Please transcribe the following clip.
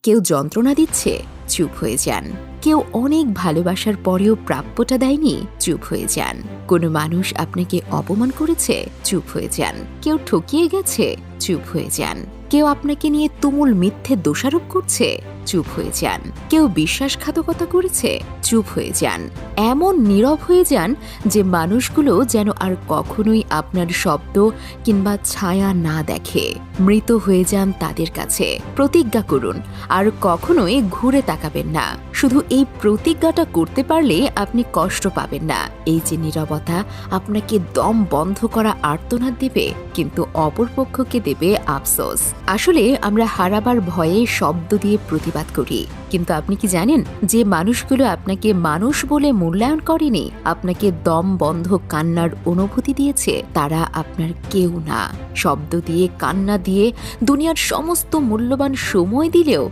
কেউ যন্ত্রণা দিচ্ছে, চুপ হয়ে যান। কেউ অনেক ভালোবাসার পরেও প্রাপ্যটা দেয়নি, চুপ হয়ে যান। কোনো মানুষ আপনাকে অপমান করেছে, চুপ হয়ে যান। কেউ ঠকিয়ে গেছে, চুপ হয়ে যান। কেউ আপনাকে নিয়ে তুমুল মিথ্যে দোষারোপ করছে, চুপ হয়ে যান। কেউ বিশ্বাসঘাতকতা করেছে, চুপ হয়ে যান। এমন নীরব হয়ে যান যে মানুষগুলো যেন আর কখনোই আপনার শব্দ কিংবা ছায়া না দেখে। মৃত হয়ে যান তাদের কাছে। প্রতিজ্ঞা করুন, আর কখনোই ঘুরে তাকাবেন না। শুধু এই প্রতিজ্ঞাটা করতে পারলে আপনি কষ্ট পাবেন না। এই যে নীরবতা আপনাকে দম বন্ধ করা আর্তনাদ দেবে, কিন্তু অপরপক্ষকে দেবে আফসোস। আসলে আমরা হারাবার ভয়ে শব্দ দিয়ে প্রতিবাদ করি, কিন্তু আপনি কি জানেন যে মানুষগুলো আপনাকে মানুষ বলে মূল্যায়ন করেনি, আপনাকে দম বন্ধ কান্নার অনুভূতি দিয়েছে, তারা আপনার কেউ না। শব্দ দিয়ে, কান্না দিয়ে, দুনিয়ার সমস্ত মূল্যবান সময় দিলেও